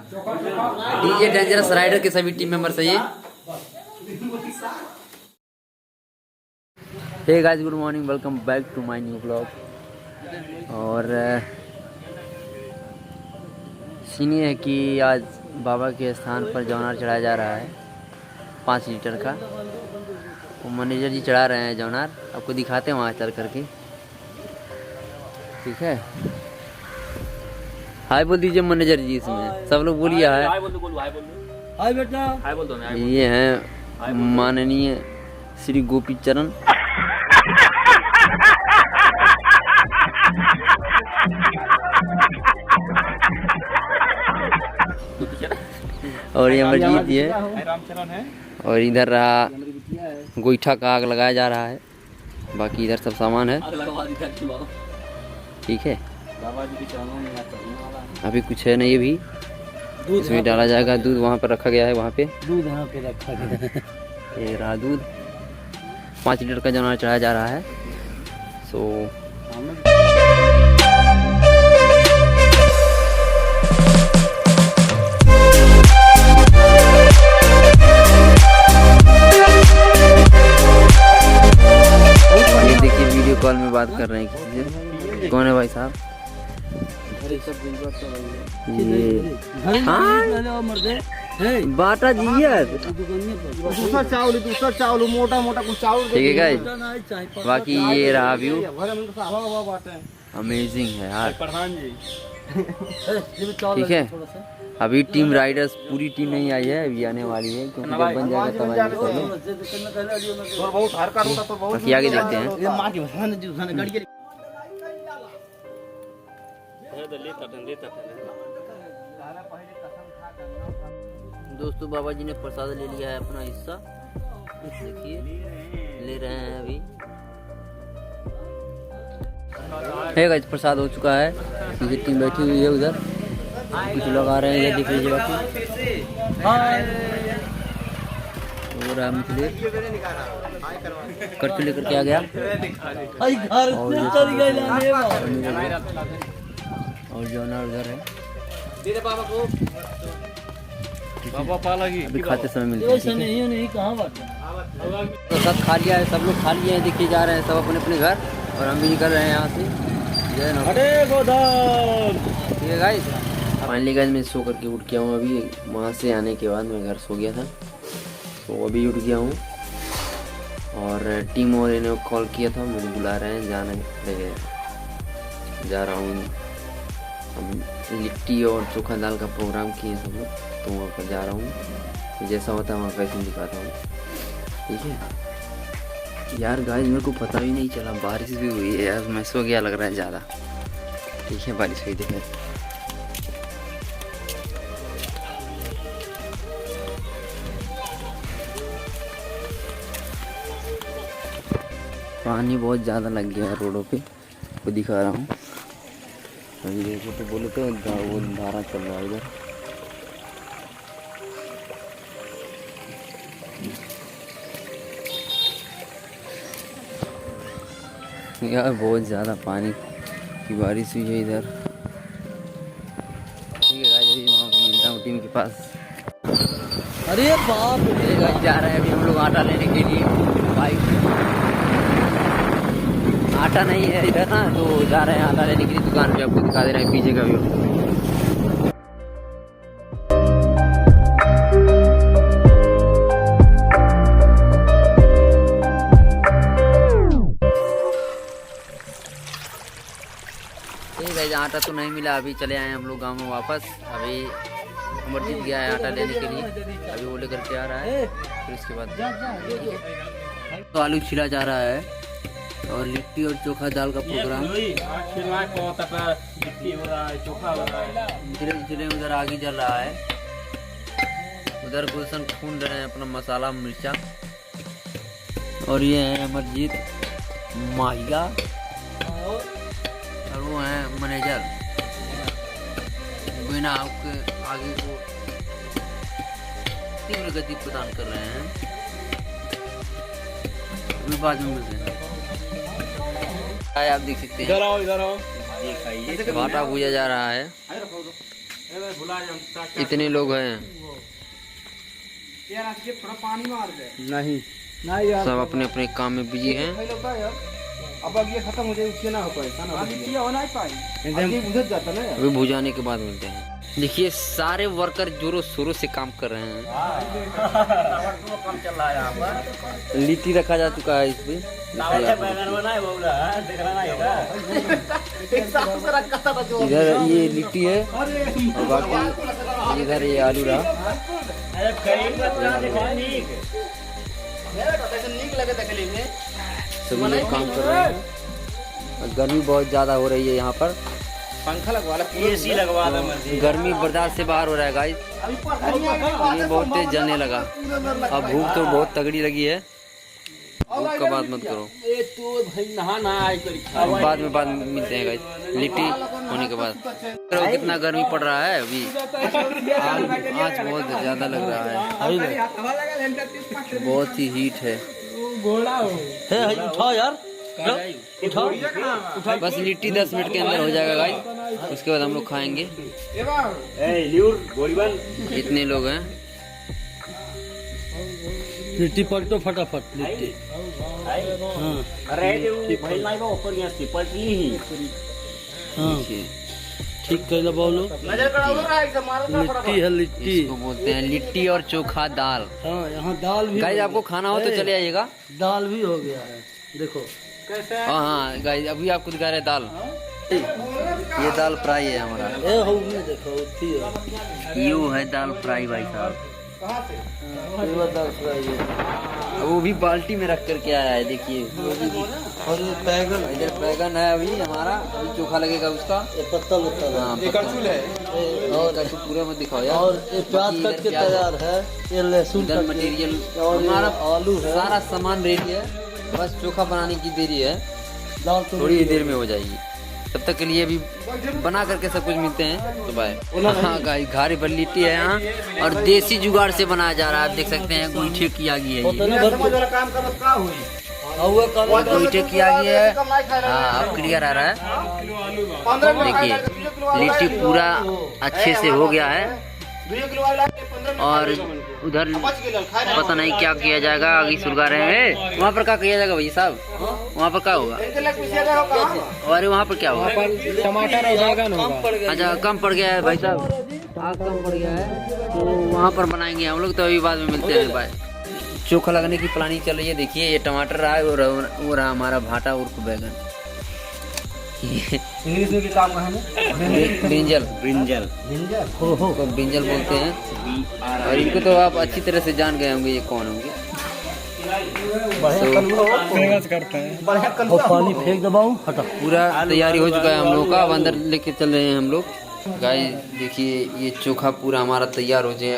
DJ dangerous rider के सभी team member सही है। Hey guys, good morning, welcome back to my new blog. और सीन ये है कि आज बाबा के स्थान पर जौनार चढ़ाया जा रहा है 5 लीटर का। वो मैनेजर जी चढ़ा रहे हैं जौनार, आपको दिखाते हैं वहाँ चढ़ करके। ठीक है, हाय बोल दीजिए मैनेजर जी, इसमें सब लोग बोलिए हाय। हाय बेटा, हाय बोल दो। ये हैं माननीय श्री गोपी चरण। और ये अमरजीत जी है। और इधर रहा गोईठा का आग लगाया जा रहा है। बाकी इधर सब सामान है। ठीक है, अभी कुछ है नहीं, ये भी इसमें डाला जाएगा। दूध वहाँ पर रखा गया है, वहाँ पे दूध यहाँ पे रखा गया है। ये रहा दूध। 5 लीटर का जौनार चढ़ाया जा रहा है। सो ये देखिए, वीडियो कॉल में बात कर रहे हैं किसी से। कौन है भाई साहब? ये बाटा जी यार, दूसरा चावल मोटा मोटा कुछ चावल। ठीक है गाइस, बाकी ये रहा व्यू, अमेजिंग है यार। प्रधान जी, ठीक है, अभी टीम राइडर्स पूरी टीम नहीं आई है, अभी आने वाली है, क्योंकि जब बन जाएगा तब आएंगे सब लोग। बाकी आगे देखते हैं। दोस्तों, बाबा जी ने प्रसाद ले लिया है अपना हिस्सा, देखिए ले रहे हैं अभी। है गाइस, प्रसाद हो चुका है। पीछे टीम बैठी हुई है, उधर कुछ लोग आ रहे हैं, इधर दिख लीजिए। बाकी रहा मिथिलेश, कर्फ्यू लेकर के आ गया। और जौनार उधर है। अभी खाते समय मिलते हैं। तो सब खा लिया है, सब लोग खा लिए हैं, देखिए जा रहे हैं सब अपने अपने घर, और हम भी निकल रहे हैं यहाँ से। ठीक है गाइस, फाइनली गाइस मैं सो करके उठ गया हूँ। अभी वहाँ से आने के बाद मैं घर सो गया था, तो अभी उठ गया हूँ। और टीम और इन्हें कॉल किया था, मुझे बुला रहे हैं, जाने जा रहा हूँ। हम लिट्टी और चोखा दाल का प्रोग्राम किए सब लोग, तो वहाँ पर जा रहा हूँ। जैसा होता है वहाँ कैसे दिखाता हूँ। ठीक है यार गाइस, मेरे को पता भी नहीं चला, बारिश भी हुई है यार, मैं सो गया लग रहा है ज़्यादा। ठीक है, बारिश हुई देखे। पानी बहुत ज़्यादा लग गया है रोडों पे, वो दिखा रहा हूँ। अभी देखो तो बोले तो वो धारा चल रहा है इधर। यार बहुत ज़्यादा पानी की बारिश हुई है इधर। ठीक है गाइस, अभी वहाँ पर मिलता हूँ टीम के पास। अरे बाप रे, जा रहे हैं अभी हम लोग आटा लेने के लिए। बाइक आटा नहीं है इधर ना, तो जा रहे हैं आटा लेने के लिए दुकान पे। आपको दिखा दे रहे हैं पीछे का व्यू। आटा तो नहीं मिला, अभी चले आए हम लोग गांव में वापस। अभी अमरजीत गया है आटा लेने के लिए, अभी वो लेकर के आ रहा है। फिर उसके बाद तो आलू छिला जा रहा है, और लिट्टी और चोखा दाल का प्रोग्राम धीरे धीरे उधर आगे चल रहा है। उधर गुलशन भून रहे हैं अपना मसाला मिर्चा। और ये है अमरजीत माहिया, और वो है मैनेजर बिना आपके आगे को तीव्र गति प्रदान कर रहे हैं। अभी बाद में मिलते हैं। आप देख सकते हैं, इधर आओ, इधर आओ। आटा भूजा जा रहा है। इतने लोग हैं, यार आज के थोड़ा पानी मार दे। नहीं नहीं यार, सब अपने अपने काम में बिजी हैं। अब ये खत्म हो जाए उसके ना हो पाए ना, होना ही पाए एकदम बुझ जाता ना यार। वे भुजाने के बाद मिलते हैं। देखिए सारे वर्कर जोरों शोरों से काम कर रहे हैं। काम चल रहा है यहाँ पर। लिट्टी रखा जा चुका है इस पे। इधर ये लिट्टी है और बाकी इधर ये आलू रहा। सभी लोग काम कर रहे हैं। गर्मी बहुत ज्यादा हो रही है यहाँ पर, पंखा लगवा ला, एसी लगवा दो। गर्मी बर्दाश्त से बाहर हो रहा है गाइस। ये बहुत तेज जलने लगा। अब भूख तो बहुत तगड़ी लगी है, भूख का बात मत करो। तो भाई नहा बाद में मिलते हैं गाइस लिट्टी होने के बाद। तो कितना गर्मी पड़ रहा है अभी, आज बहुत ज्यादा लग रहा है, बहुत ही हीट है। उठाओ यार, उठाओ। बस लिट्टी 10 मिनट के अंदर हो जाएगा गाइस, उसके बाद हम लोग खाएंगे। इतने लोग हैं। लिट्टी पलटो फटाफट लिट्टी। हाँ ठीक कर बोलो। लिट्टी है लिट्टी, इसको बोलते हैं लिट्टी और चोखा दाल। हाँ यहाँ दाल भी। गाइस आपको खाना हो तो चले आइएगा। दाल भी हो गया है देखो। हाँ गाइस अभी आपको दिखा रहे दाल, ये दाल फ्राई है हमारा। ए हो नहीं देखो उठी है। यू है दाल फ्राई भाई साहब। ये दाल फ्राई है, वो भी बाल्टी में रख करके आया है देखिए। और ये बैगन, इधर बैगन है अभी हमारा, अभी चोखा लगेगा उसका। ये पत्ता उत्ता हाँ, है, कड़छुल है। और कड़छुल पूरे में दिखाओ यार। और ये प्याज कट के तैयार है, ये लहसुन इधर कट के, मटेरियल और ये हमारा आलू है। सारा सामान रेडी है, बस चोखा बनाने की देरी है, दाल तो थोड़ी ही देर में हो जाएगी। तब तक के लिए अभी बना करके सब कुछ मिलते हैं। तो बाय। हाँ गाइस घारी पर लिट्टी है यहाँ, और देसी जुगाड़ से बनाया जा रहा है। आप देख सकते हैं गोईठे की आगी है, ये गोईठे की आगी है। हाँ अब क्लियर आ रहा है। देखिए लिट्टी पूरा अच्छे से हो गया है, और उधर पता नहीं क्या किया जाएगा, आगे सुलगा रहे हैं। वहाँ पर क्या किया जाएगा भाई साहब, वहाँ पर क्या होगा? अरे वहाँ पर क्या होगा? टमाटर और बैगन होगा। अच्छा कम पड़ गया है भाई साहब, आग कम पड़ गया है, तो वहाँ पर बनाएंगे हम लोग। तो अभी बाद में मिलते हैं, बाय। चोखा लगाने की प्लानिंग चल रही है। देखिए ये टमाटर रहा है और वो रहा हमारा भाटा उर्फ बैगन। इंग्लिश में क्या नाम है? ब्रिंजल। ब्रिंजल को ब्रिंजल बोलते हैं, और इनको तो आप अच्छी तरह से जान गए होंगे ये कौन होंगे। और पानी फेंक दबाऊं हटा। पूरा तैयारी हो चुका है हम लोगों का, अब अंदर लेके चल रहे हैं हम लोग। गाइस देखिए ये चोखा पूरा हमारा तैयार हो गया है,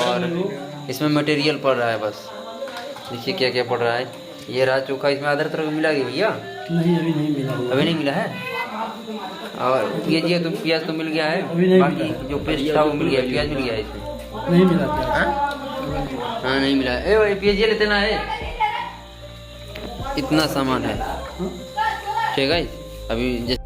और इसमें मटेरियल पड़ रहा है। बस देखिए क्या क्या पड़ रहा है। ये रहा चोखा, इसमें अदरक तरह मिला गया भैया? नहीं अभी नहीं मिला, अभी नहीं मिला है। और ये तो प्याज तो मिल गया है, बाकी जो पेस्ट था वो मिल गया, प्याज मिल गया है इसमें? नहीं मिला। हाँ नहीं मिला है। ए प्याज ये लेते ना है, इतना सामान है। ठीक है अभी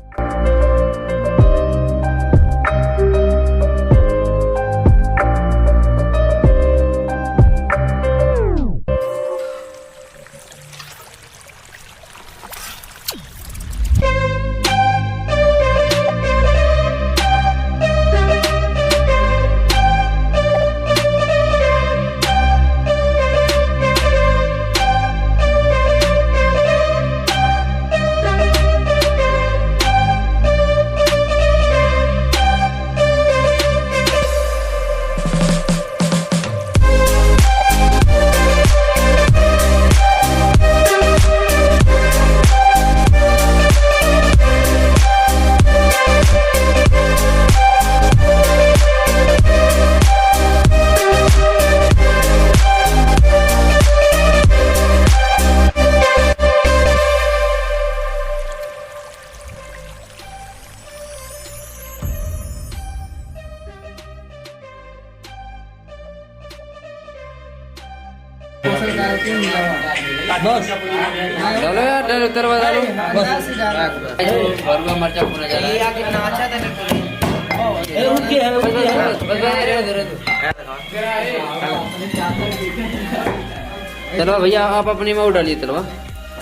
बस डालो यार, डालो तरवा डालो। बस भरुआ मरचा पूरा जा रहा है। चलो भैया आप अपने में वो डालिए तलवा।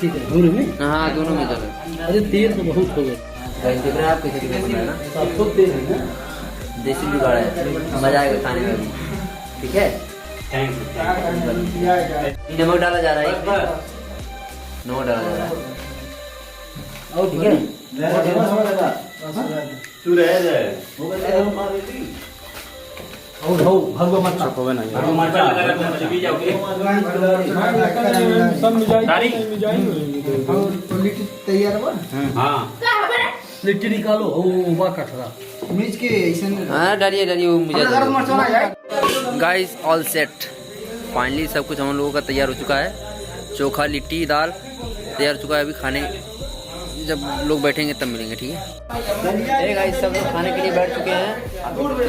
ठीक है, दोनों में। हाँ दोनों में चलो। अरे तेल तो बहुत हो गया। देख रहे हैं आप कैसे कैसे बनाया ना, सब तेल है ना। देसी जुगाड़ है, मजा आएगा खाने में भी। ठीक है, नमक डाला जा रहा है, नमक डाला जा रहा है। ठीक है, तू रह जाए और हो भगवा मत होवे ना यार। सब लिट्टी तैयार बा। हां लिट्टी निकालो हो बा कठरा मिर्च के ऐसे। हाँ डालिए डालिए, वो मुझे गाइस ऑल सेट। फाइनली सब कुछ हम लोगों का तैयार हो चुका है। चोखा लिट्टी दाल तैयार हो चुका है। अभी खाने जब लोग बैठेंगे तब मिलेंगे। ठीक है गाइस, सब लोग खाने के लिए बैठ चुके हैं। आप देख सकते हैं।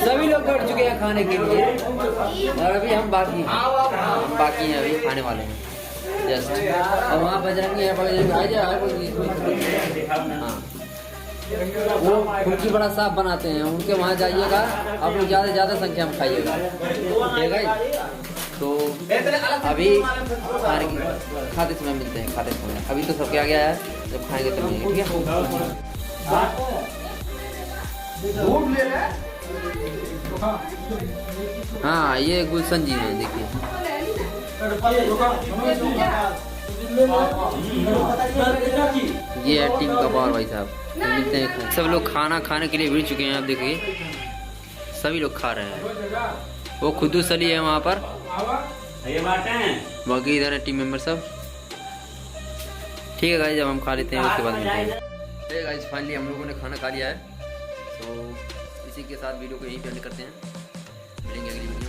सभी लोग बैठ चुके हैं खाने के लिए और अभी हम बाकी हैं अभी खाने वाले हैं जस्ट। और वहाँ बजरंगी है, बजरंगी आ जाए। हाँ वो फुल्की बड़ा साफ बनाते हैं, उनके वहाँ जाइएगा आप लोग, ज़्यादा से ज़्यादा संख्या में खाइएगा। ठीक है, तो अभी खाते समय मिलते हैं, खाते समय। अभी तो सबके आ गया है, जब खाएंगे तब मिलेंगे। ठीक है, हाँ ये गुलशन जी हैं, देखिए। ये है टीम का पावर भाई साहब। तो मिलते हैं। सब लोग खाना खाने के लिए भिड़ चुके हैं। आप देखिए सभी लोग खा रहे हैं। वो खुदू सली है वहाँ पर, बाकी इधर है टीम मेंबर सब। ठीक है गाइस, जब हम खा लेते हैं उसके बाद मिलते हैं। ठीक है गाइस, फाइनली हम लोगों ने खाना खा लिया है। तो इसी के साथ वीडियो को यहीं पे एंड करते हैं। मिलेंगे अगली वीडियो।